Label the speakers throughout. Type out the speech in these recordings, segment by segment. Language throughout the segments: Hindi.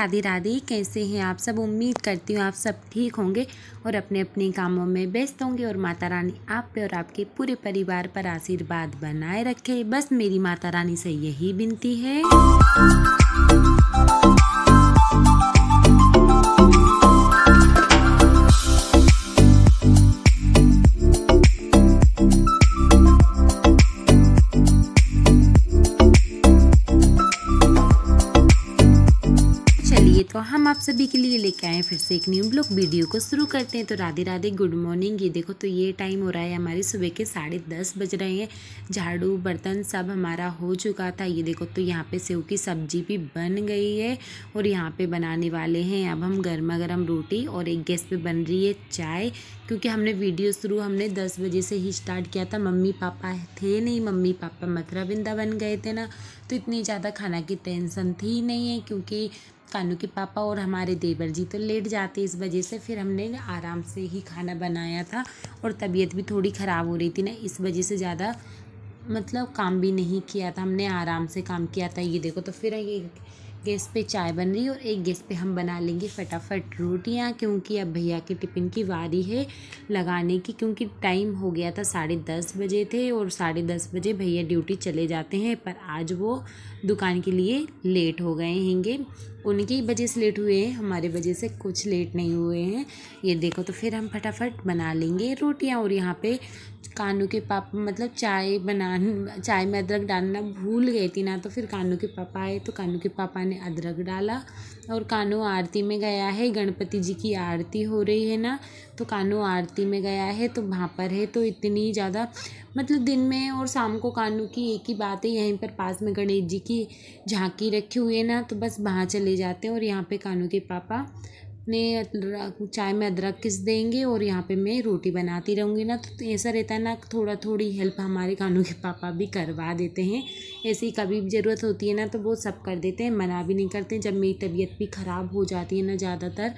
Speaker 1: राधे राधे। कैसे हैं आप सब? उम्मीद करती हूँ आप सब ठीक होंगे और अपने अपने कामों में व्यस्त होंगे और माता रानी आप पे और आपके पूरे परिवार पर आशीर्वाद बनाए रखे। बस मेरी माता रानी से यही विनती है। तो हम आप सभी के लिए लेके आए फिर से एक न्यू ब्लॉग वीडियो को शुरू करते हैं। तो राधे राधे, गुड मॉर्निंग। ये देखो तो ये टाइम हो रहा है हमारी सुबह के 10:30 बज रहे हैं। झाड़ू बर्तन सब हमारा हो चुका था। ये देखो तो यहाँ पे सेव की सब्जी भी बन गई है और यहाँ पे बनाने वाले हैं अब हम गर्मा गर्म रोटी और एक गैस पे बन रही है चाय। क्योंकि हमने वीडियो शुरू 10 बजे से ही स्टार्ट किया था। मम्मी पापा थे नहीं, मम्मी पापा मथुरा वृंदावन गए थे ना, तो इतनी ज़्यादा खाना की टेंशन थी नहीं है। क्योंकि कानू के पापा और हमारे देवर जी तो लेट जाते, इस वजह से फिर हमने आराम से ही खाना बनाया था। और तबीयत भी थोड़ी ख़राब हो रही थी ना, इस वजह से ज़्यादा काम भी नहीं किया था, हमने आराम से काम किया था। ये देखो तो फिर ये गैस पे चाय बन रही है और एक गैस पे हम बना लेंगे फटाफट रोटियां। क्योंकि अब भैया के टिफ़िन की बारी है लगाने की। क्योंकि टाइम हो गया था 10:30 बजे थे और 10:30 बजे भैया ड्यूटी चले जाते हैं। पर आज वो दुकान के लिए लेट हो गए हैंगे। उनकी वजह से लेट हुए हैं, हमारे वजह से कुछ लेट नहीं हुए हैं। ये देखो तो फिर हम फटाफट बना लेंगे रोटियां। और यहाँ पे कानू के पापा चाय में अदरक डालना भूल गई थी ना, तो फिर कानू के पापा आए तो कानू के पापा ने अदरक डाला। और कानू आरती में गया है, गणपति जी की आरती हो रही है ना, तो कानू आरती में गया है तो वहाँ पर है। तो इतनी ज़्यादा दिन में और शाम को कानू की एक ही बात है, यहीं पर पास में गणेश जी की झांकी रखी हुई है ना, तो बस वहाँ चले जाते हैं। और यहाँ पे कानू के पापा ने चाय में अदरक किस देंगे और यहाँ पे मैं रोटी बनाती रहूँगी ना, तो ऐसा रहता है ना, थोड़ी हेल्प हमारे कानू के पापा भी करवा देते हैं। ऐसे ही कभी भी ज़रूरत होती है ना तो वो सब कर देते हैं, मना भी नहीं करते। जब मेरी तबीयत भी ख़राब हो जाती है ना ज़्यादातर,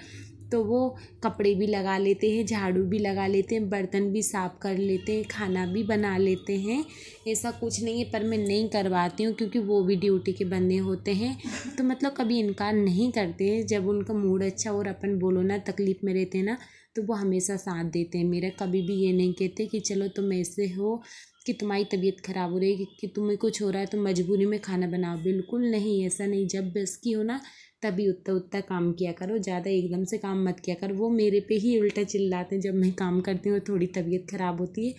Speaker 1: तो वो कपड़े भी लगा लेते हैं, झाड़ू भी लगा लेते हैं, बर्तन भी साफ़ कर लेते हैं, खाना भी बना लेते हैं। ऐसा कुछ नहीं है, पर मैं नहीं करवाती हूँ क्योंकि वो भी ड्यूटी के बंदे होते हैं। तो कभी इनकार नहीं करते हैं। जब उनका मूड अच्छा और अपन बोलो ना तकलीफ़ में रहते हैं ना, तो वो हमेशा साथ देते हैं मेरा। कभी भी ये नहीं कहते कि चलो तुम ऐसे हो कि तुम्हारी तबीयत ख़राब हो रही है कि तुम्हें कुछ हो रहा है तो मजबूरी में खाना बनाओ। बिल्कुल नहीं, ऐसा नहीं। जब बस की हो ना तभी उतना काम किया करो, ज़्यादा एकदम से काम मत किया करो। वो मेरे पे ही उल्टा चिल्लाते हैं जब मैं काम करती हूँ और थोड़ी तबीयत ख़राब होती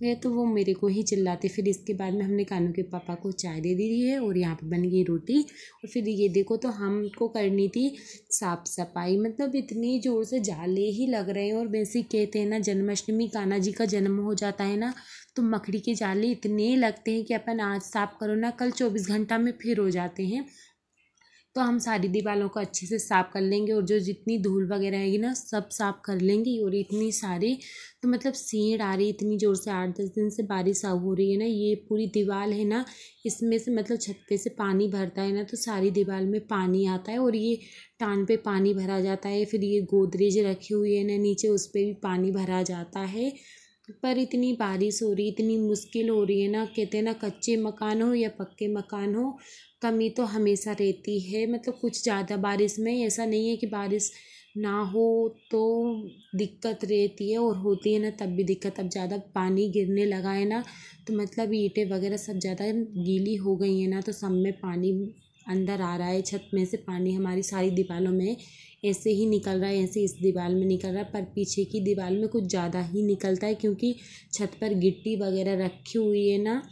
Speaker 1: है तो वो मेरे को ही चिल्लाते। फिर इसके बाद में हमने कानू के पापा को चाय दे दी है और यहाँ पे बन गई रोटी। और फिर ये देखो तो हमको करनी थी साफ़ सफाई। इतनी ज़ोर से जाले ही लग रहे हैं। और वैसे कहते हैं ना, जन्माष्टमी कान्हा जी का जन्म हो जाता है ना, तो मकड़ी के जाले इतने लगते हैं कि अपन आज साफ़ करो ना, कल 24 घंटा में फिर हो जाते हैं। तो हम सारी दीवारों को अच्छे से साफ़ कर लेंगे और जो जितनी धूल वगैरह आएगी ना सब साफ़ कर लेंगे। और इतनी सारी तो सीढ़ आ रही इतनी ज़ोर से, 8-10 दिन से बारिश हो रही है ना। ये पूरी दीवार है ना, इसमें से छत पे से पानी भरता है ना, तो सारी दीवार में पानी आता है और ये टान पे पानी भरा जाता है। फिर ये गोदरेज रखी हुई है ना नीचे, उस पर भी पानी भरा जाता है। पर इतनी बारिश हो रही, इतनी मुश्किल हो रही है ना। कहते हैं ना, कच्चे मकान हो या पक्के मकान हो, कमी तो हमेशा रहती है। कुछ ज़्यादा बारिश में ऐसा नहीं है कि बारिश ना हो तो दिक्कत रहती है, और होती है ना तब भी दिक्कत। अब ज़्यादा पानी गिरने लगा है ना, तो ईंटें वगैरह सब ज़्यादा गीली हो गई हैं ना, तो सब में पानी अंदर आ रहा है। छत में से पानी हमारी सारी दीवारों में ऐसे ही निकल रहा है, ऐसे इस दीवार में निकल रहा है। पर पीछे की दीवार में कुछ ज़्यादा ही निकलता है क्योंकि छत पर गिट्टी वगैरह रखी हुई है ना,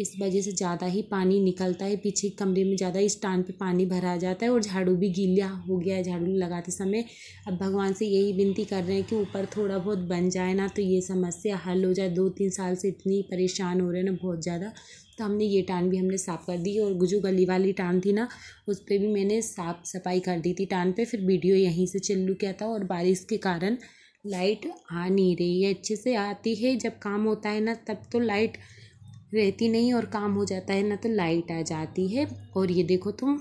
Speaker 1: इस वजह से ज़्यादा ही पानी निकलता है। पीछे कमरे में ज़्यादा इस स्टैंड पे पानी भरा जाता है। और झाड़ू भी गीला हो गया है झाड़ू लगाते समय। अब भगवान से यही विनती कर रहे हैं कि ऊपर थोड़ा बहुत बन जाए ना, तो ये समस्या हल हो जाए। 2-3 साल से इतनी परेशान हो रहे हैं ना बहुत ज़्यादा। तो हमने ये टान भी हमने साफ़ कर दी। और जो गली वाली टान थी ना, उस पर भी मैंने साफ़ सफाई कर दी थी टान पे। फिर वीडियो यहीं से चालू किया था। और बारिश के कारण लाइट आ नहीं रही है अच्छे से। आती है जब काम होता है ना, तब तो लाइट रहती नहीं, और काम हो जाता है ना तो लाइट आ जाती है। और ये देखो तुम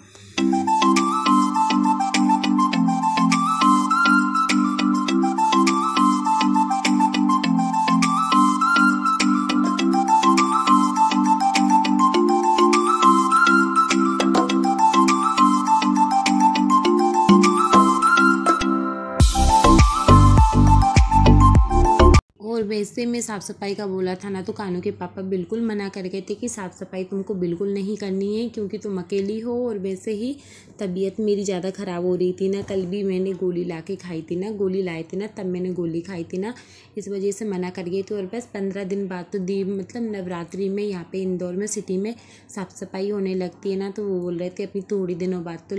Speaker 1: वैसे मैं साफ़ सफाई का बोला था ना तो कानू के पापा बिल्कुल मना कर गए थे कि साफ़ सफाई तुमको बिल्कुल नहीं करनी है क्योंकि तुम अकेली हो, और वैसे ही तबीयत मेरी ज़्यादा ख़राब हो रही थी ना। कल भी मैंने गोली ला के खाई थी ना, गोली लाए थे ना, तब मैंने गोली खाई थी ना, इस वजह से मना कर गई थी। और बस 15 दिन बाद तो मतलब नवरात्रि में यहाँ पे इंदौर में सिटी में साफ़ सफाई होने लगती है ना, तो वो बोल रहे थे अभी थोड़ी दिनों बाद तो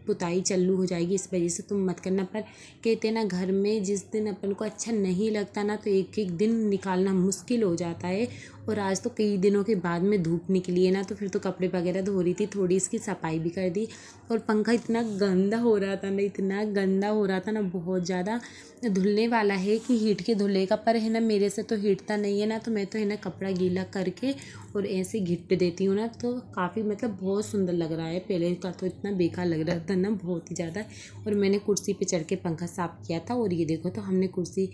Speaker 1: पुताई चालू हो जाएगी, इस वजह से तुम मत करना। पर कहते ना घर में जिस दिन अपन को अच्छा नहीं लगता ना तो एक एक दिन निकालना मुश्किल हो जाता है। और आज तो कई दिनों के बाद में धूप निकली है ना, तो फिर तो कपड़े वगैरह धो रही थी, थोड़ी इसकी सफाई भी कर दी। और पंखा इतना गंदा हो रहा था ना, इतना गंदा हो रहा था ना, बहुत ज़्यादा धुलने वाला है कि हीट के धुलेगा, पर है ना मेरे से तो हीटता नहीं है ना, तो मैं तो है ना कपड़ा गीला करके और ऐसे घिट देती हूँ ना, तो काफ़ी मतलब बहुत सुंदर लग रहा है। पहले का तो इतना बेकार लग रहा था ना, बहुत ही ज़्यादा। और मैंने कुर्सी पे चढ़ के पंखा साफ़ किया था। और ये देखो तो हमने कुर्सी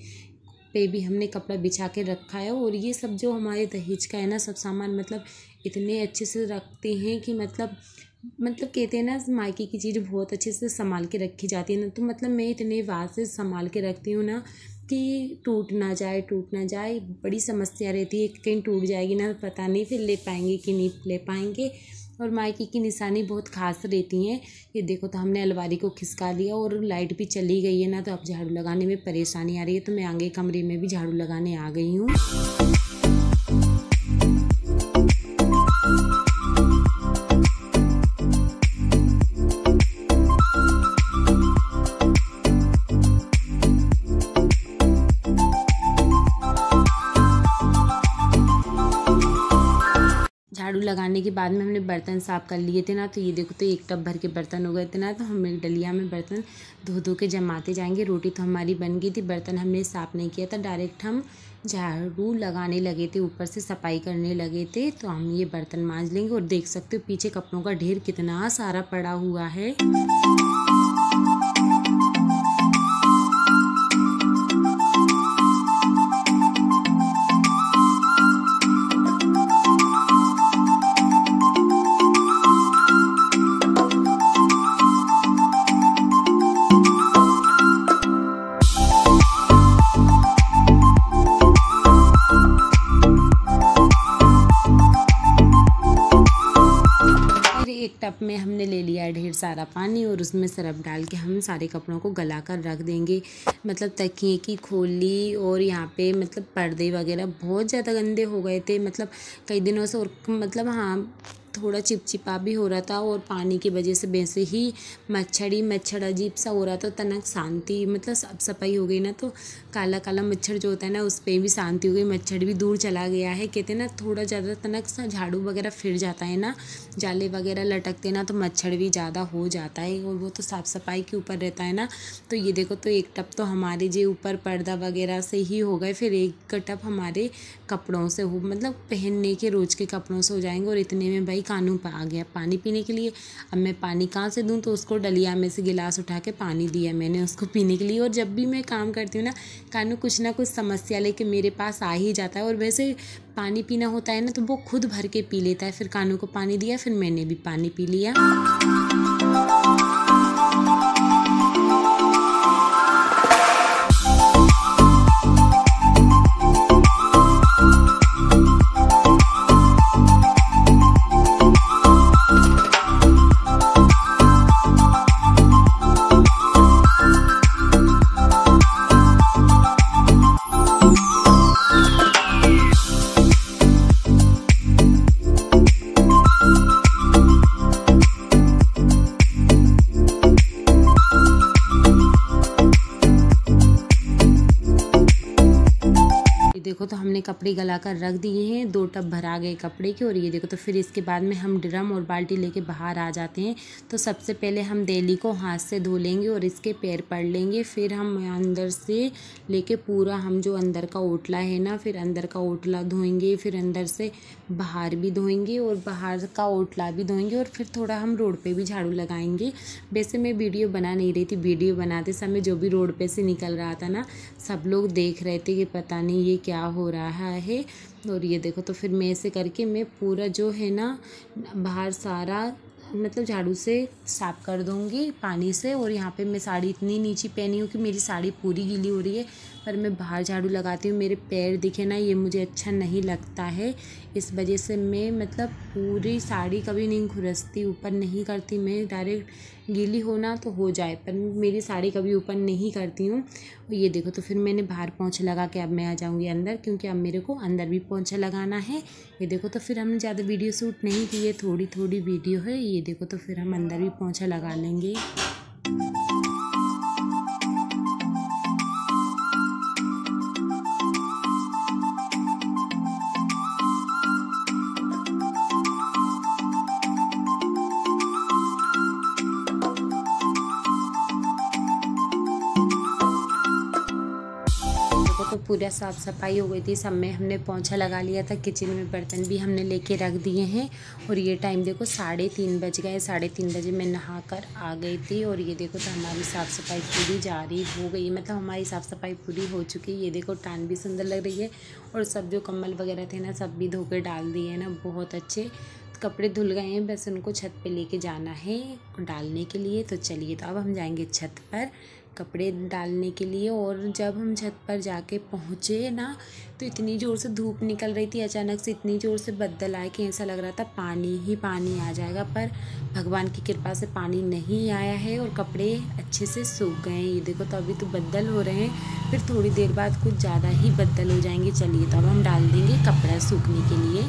Speaker 1: पे भी हमने कपड़ा बिछा के रखा है। और ये सब जो हमारे दहेज का है ना, सब सामान मतलब इतने अच्छे से रखते हैं कि मतलब कहते हैं ना मायके की चीज़ बहुत अच्छे से संभाल के रखी जाती है ना, तो मतलब मैं इतने वार से संभाल के रखती हूँ ना कि टूट ना जाए। बड़ी समस्या रहती है, कहीं टूट जाएगी ना पता नहीं फिर ले पाएंगे कि नहीं ले पाएंगे। और मायके की निशानी बहुत खास रहती हैं। ये देखो तो हमने अलमारी को खिसका लिया और लाइट भी चली गई है ना, तो अब झाड़ू लगाने में परेशानी आ रही है, तो मैं आगे कमरे में भी झाड़ू लगाने आ गई हूँ। झाड़ू लगाने के बाद में हमने बर्तन साफ़ कर लिए थे ना, तो ये देखो तो एक टब भर के बर्तन हो गए थे ना, तो हम एक डलिया में बर्तन धो के जमाते जाएंगे। रोटी तो हमारी बन गई थी, बर्तन हमने साफ़ नहीं किया था, डायरेक्ट हम झाड़ू लगाने लगे थे, ऊपर से सफाई करने लगे थे। तो हम ये बर्तन मांज लेंगे। और देख सकते हो पीछे कपड़ों का ढेर कितना सारा पड़ा हुआ है। एक टब में हमने ले लिया है ढेर सारा पानी और उसमें सरफ डाल के हम सारे कपड़ों को गला कर रख देंगे। मतलब तकिए की खोली और यहाँ पे मतलब पर्दे वगैरह बहुत ज़्यादा गंदे हो गए थे, मतलब कई दिनों से। और मतलब हाँ थोड़ा चिपचिपा भी हो रहा था, और पानी की वजह से वैसे ही मच्छर अजीब सा हो रहा था। तनक शांति मतलब साफ सफाई हो गई ना, तो काला काला मच्छर जो होता है ना उस पर भी शांति हो गई, मच्छर भी दूर चला गया है। कहते हैं ना थोड़ा ज़्यादा तनक सा झाड़ू वगैरह फिर जाता है ना, जाले वगैरह लटकते ना, तो मच्छर भी ज़्यादा हो जाता है, और वो तो साफ़ सफाई के ऊपर रहता है ना। तो ये देखो तो एक टब तो हमारे जो ऊपर पर्दा वगैरह से ही हो गए, फिर एक टब हमारे कपड़ों से हो मतलब पहनने के रोज़ के कपड़ों से हो जाएंगे। और इतने में भाई कानू आ गया पानी पीने के लिए। अब मैं पानी कहाँ से दूँ, तो उसको डलिया में से गिलास उठा के पानी दिया मैंने उसको पीने के लिए। और जब भी मैं काम करती हूँ ना, कानू कुछ ना कुछ समस्या लेके मेरे पास आ ही जाता है। और वैसे पानी पीना होता है ना तो वो खुद भर के पी लेता है। फिर कानू को पानी दिया, फिर मैंने भी पानी पी लिया। देखो तो हमने कपड़े गला कर रख दिए हैं, 2 टब भरा गए कपड़े के। और ये देखो तो फिर इसके बाद में हम ड्रम और बाल्टी लेके बाहर आ जाते हैं। तो सबसे पहले हम डेली को हाथ से धो लेंगे और इसके पैर पड़ लेंगे। फिर हम अंदर से लेके पूरा हम जो अंदर का ओटला है ना, फिर अंदर का ओटला धोएंगे, फिर अंदर से बाहर भी धोएंगे और बाहर का ओटला भी धोएंगे। और फिर थोड़ा हम रोड पे भी झाड़ू लगाएंगे। वैसे मैं वीडियो बना नहीं रही थी, वीडियो बनाते समय जो भी रोड पे से निकल रहा था ना, सब लोग देख रहे थे कि पता नहीं ये क्या हो रहा है। और ये देखो तो फिर मैं ऐसे करके मैं पूरा जो है ना बाहर सारा मतलब झाड़ू से साफ कर दूंगी पानी से। और यहाँ पे मैं साड़ी इतनी नीची पहनी हूँ कि मेरी साड़ी पूरी गीली हो रही है, पर मैं बाहर झाड़ू लगाती हूँ। मेरे पैर दिखे ना, ये मुझे अच्छा नहीं लगता है। इस वजह से मैं मतलब पूरी साड़ी कभी नहीं खुरसती, ऊपर नहीं करती। मैं डायरेक्ट गीली होना तो हो जाए, पर मेरी साड़ी कभी ऊपर नहीं करती हूँ। ये देखो, तो फिर मैंने बाहर पोंछा लगा के अब मैं आ जाऊँगी अंदर, क्योंकि अब मेरे को अंदर भी पोंछा लगाना है। ये देखो, तो फिर हमने ज़्यादा वीडियो शूट नहीं की है, थोड़ी थोड़ी वीडियो है। ये देखो, तो फिर हम अंदर भी पोंछा लगा लेंगे। तो पूरा साफ़ सफाई हो गई थी, सब में हमने पोंछा लगा लिया था। किचन में बर्तन भी हमने लेके रख दिए हैं। और ये टाइम देखो 3:30 बज गए। 3:30 बजे मैं नहा कर आ गई थी। और ये देखो, तो हमारी साफ़ सफाई पूरी जारी हो गई, मतलब हमारी साफ़ सफाई पूरी हो चुकी है। ये देखो, टान भी सुंदर लग रही है। और सब जो कम्बल वगैरह थे ना, सब भी धो के डाल दिए ना, बहुत अच्छे कपड़े धुल गए हैं। बस उनको छत पे लेके जाना है डालने के लिए। तो चलिए, तो अब हम जाएंगे छत पर कपड़े डालने के लिए। और जब हम छत पर जाके पहुँचे ना, तो इतनी ज़ोर से धूप निकल रही थी, अचानक से इतनी ज़ोर से बदल आए कि ऐसा लग रहा था पानी ही पानी आ जाएगा। पर भगवान की कृपा से पानी नहीं आया है और कपड़े अच्छे से सूख गए हैं। ये देखो, तो अभी तो बदल हो रहे हैं, फिर थोड़ी देर बाद कुछ ज़्यादा ही बदल हो जाएंगे। चलिए, तो अब हम डाल देंगे कपड़ा सूखने के लिए।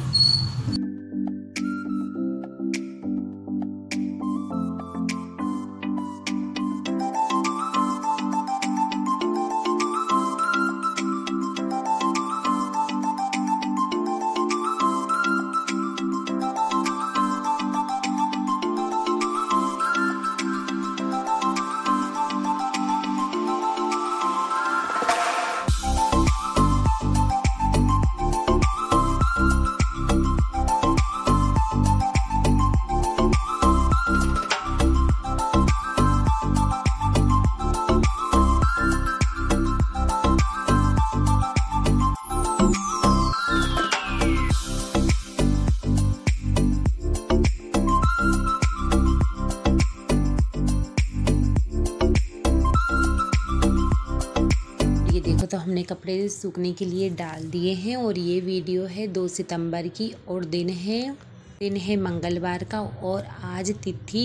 Speaker 1: देखो, तो हमने कपड़े सूखने के लिए डाल दिए हैं। और ये वीडियो है 2 सितंबर की, और दिन है मंगलवार का। और आज तिथि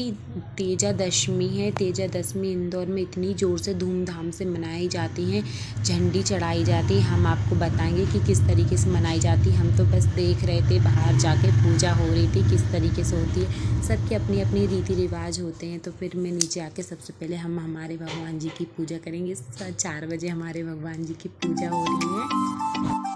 Speaker 1: तेजा दशमी है। तेजा दशमी इंदौर में इतनी ज़ोर से धूमधाम से मनाई जाती है, झंडी चढ़ाई जाती है। हम आपको बताएंगे कि किस तरीके से मनाई जाती है। हम तो बस देख रहे थे, बाहर जाके पूजा हो रही थी, किस तरीके से होती है। सबके अपनी अपनी रीति रिवाज होते हैं। तो फिर मैं नीचे आके सबसे पहले हम हमारे भगवान जी की पूजा करेंगे। 4 बजे हमारे भगवान जी की पूजा हो रही है।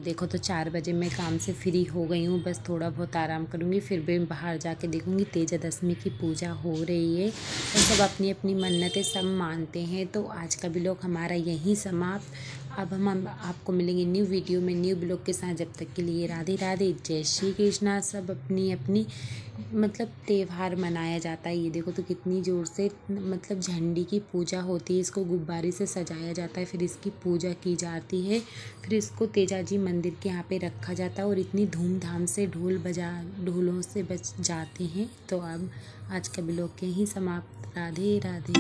Speaker 1: देखो, तो 4 बजे मैं काम से फ्री हो गई हूँ। बस थोड़ा बहुत आराम करूँगी, फिर भी बाहर जाके देखूँगी तेजा दशमी की पूजा हो रही है। और सब अपनी अपनी मन्नतें सब मानते हैं। तो आज का ब्लॉग हमारा यहीं समाप्त। अब हम आपको मिलेंगे न्यू वीडियो में न्यू ब्लॉग के साथ। जब तक के लिए राधे राधे, जय श्री कृष्णा। सब अपनी अपनी मतलब त्यौहार मनाया जाता है। ये देखो, तो कितनी ज़ोर से मतलब झंडी की पूजा होती है। इसको गुब्बारे से सजाया जाता है, फिर इसकी पूजा की जाती है, फिर इसको तेजाजी मंदिर के यहाँ पे रखा जाता है। और इतनी धूमधाम से ढोलों से बज जाते हैं। तो अब आज का ब्लॉग यहीं समाप्त। राधे राधे।